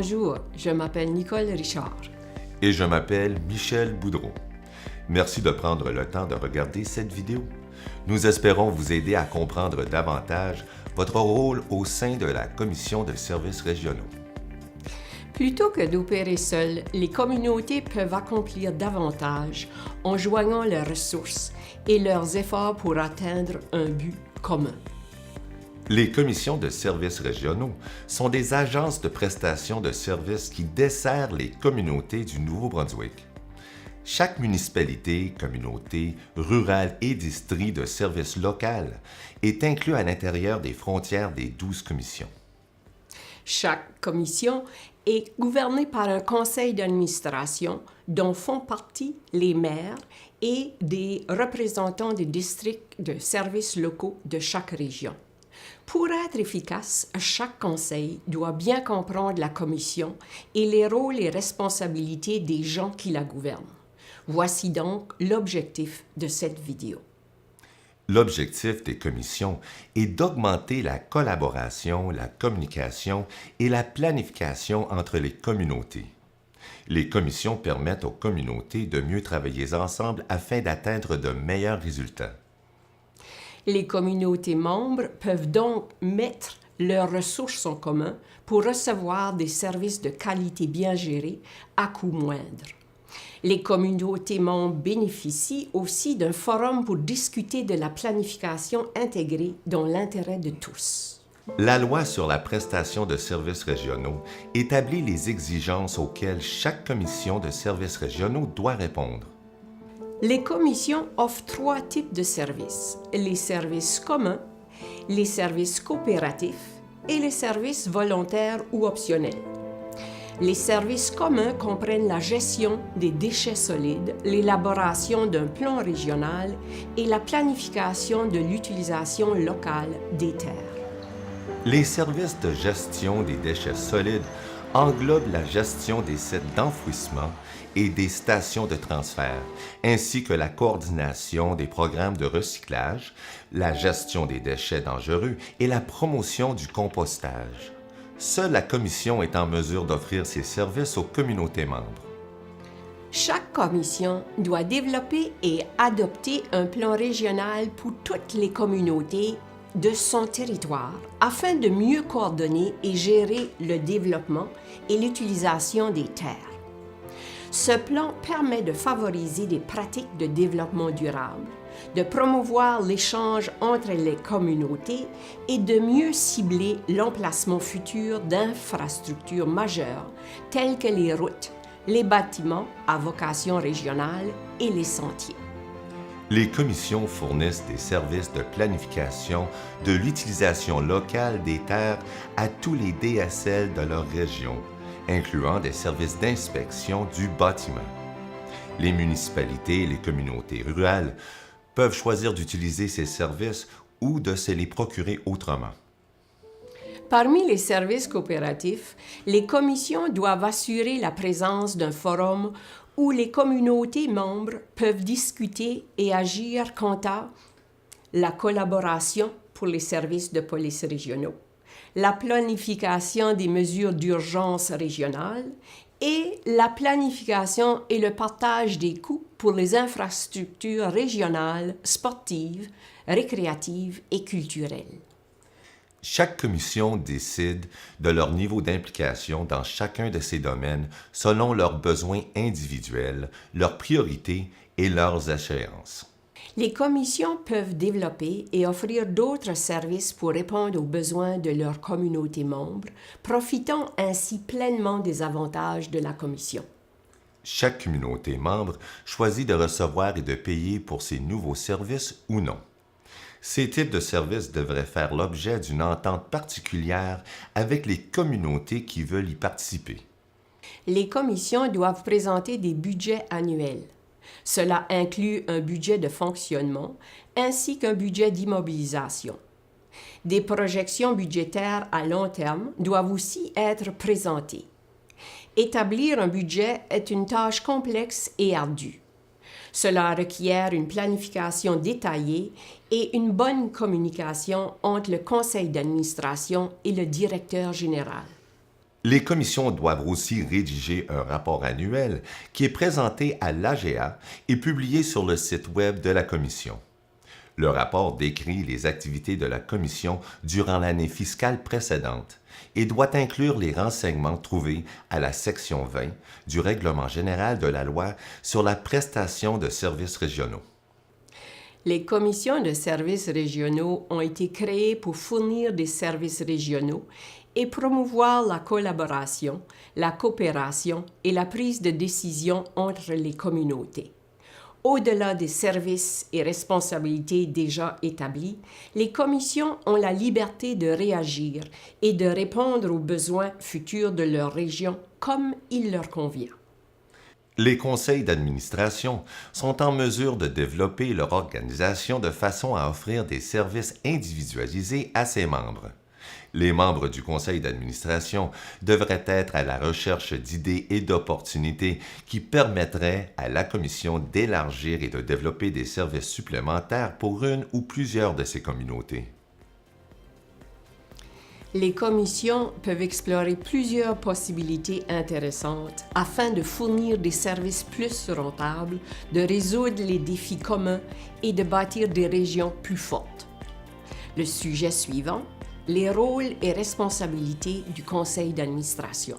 Bonjour, je m'appelle Nicole Richard. Et je m'appelle Michel Boudreau. Merci de prendre le temps de regarder cette vidéo. Nous espérons vous aider à comprendre davantage votre rôle au sein de la Commission de services régionaux. Plutôt que d'opérer seules, les communautés peuvent accomplir davantage en joignant leurs ressources et leurs efforts pour atteindre un but commun. Les commissions de services régionaux sont des agences de prestation de services qui desservent les communautés du Nouveau-Brunswick. Chaque municipalité, communauté, rurale et district de services local est inclus à l'intérieur des frontières des 12 commissions. Chaque commission est gouvernée par un conseil d'administration dont font partie les maires et des représentants des districts de services locaux de chaque région. Pour être efficace, chaque conseil doit bien comprendre la commission et les rôles et responsabilités des gens qui la gouvernent. Voici donc l'objectif de cette vidéo. L'objectif des commissions est d'augmenter la collaboration, la communication et la planification entre les communautés. Les commissions permettent aux communautés de mieux travailler ensemble afin d'atteindre de meilleurs résultats. Les communautés membres peuvent donc mettre leurs ressources en commun pour recevoir des services de qualité bien gérés à coût moindre. Les communautés membres bénéficient aussi d'un forum pour discuter de la planification intégrée dans l'intérêt de tous. La loi sur la prestation de services régionaux établit les exigences auxquelles chaque commission de services régionaux doit répondre. Les commissions offrent 3 types de services: les services communs, les services coopératifs et les services volontaires ou optionnels. Les services communs comprennent la gestion des déchets solides, l'élaboration d'un plan régional et la planification de l'utilisation locale des terres. Les services de gestion des déchets solides englobent la gestion des sites d'enfouissement et des stations de transfert, ainsi que la coordination des programmes de recyclage, la gestion des déchets dangereux et la promotion du compostage. Seule la Commission est en mesure d'offrir ces services aux communautés membres. Chaque commission doit développer et adopter un plan régional pour toutes les communautés de son territoire afin de mieux coordonner et gérer le développement et l'utilisation des terres. Ce plan permet de favoriser des pratiques de développement durable, de promouvoir l'échange entre les communautés et de mieux cibler l'emplacement futur d'infrastructures majeures telles que les routes, les bâtiments à vocation régionale et les sentiers. Les commissions fournissent des services de planification de l'utilisation locale des terres à tous les DSL de leur région, incluant des services d'inspection du bâtiment. Les municipalités et les communautés rurales peuvent choisir d'utiliser ces services ou de se les procurer autrement. Parmi les services coopératifs, les commissions doivent assurer la présence d'un forum où les communautés membres peuvent discuter et agir quant à la collaboration pour les services de police régionaux, la planification des mesures d'urgence régionales et la planification et le partage des coûts pour les infrastructures régionales, sportives, récréatives et culturelles. Chaque commission décide de leur niveau d'implication dans chacun de ces domaines selon leurs besoins individuels, leurs priorités et leurs échéances. Les commissions peuvent développer et offrir d'autres services pour répondre aux besoins de leurs communautés membres, profitant ainsi pleinement des avantages de la commission. Chaque communauté membre choisit de recevoir et de payer pour ces nouveaux services ou non. Ces types de services devraient faire l'objet d'une entente particulière avec les communautés qui veulent y participer. Les commissions doivent présenter des budgets annuels. Cela inclut un budget de fonctionnement ainsi qu'un budget d'immobilisation. Des projections budgétaires à long terme doivent aussi être présentées. Établir un budget est une tâche complexe et ardue. Cela requiert une planification détaillée et une bonne communication entre le conseil d'administration et le directeur général. Les commissions doivent aussi rédiger un rapport annuel qui est présenté à l'AGA et publié sur le site Web de la Commission. Le rapport décrit les activités de la Commission durant l'année fiscale précédente et doit inclure les renseignements trouvés à la section 20 du Règlement général de la loi sur la prestation de services régionaux. Les commissions de services régionaux ont été créées pour fournir des services régionaux et promouvoir la collaboration, la coopération et la prise de décision entre les communautés. Au-delà des services et responsabilités déjà établis, les commissions ont la liberté de réagir et de répondre aux besoins futurs de leur région comme il leur convient. Les conseils d'administration sont en mesure de développer leur organisation de façon à offrir des services individualisés à ses membres. Les membres du conseil d'administration devraient être à la recherche d'idées et d'opportunités qui permettraient à la commission d'élargir et de développer des services supplémentaires pour une ou plusieurs de ces communautés. Les commissions peuvent explorer plusieurs possibilités intéressantes afin de fournir des services plus rentables, de résoudre les défis communs et de bâtir des régions plus fortes. Le sujet suivant, les rôles et responsabilités du conseil d'administration.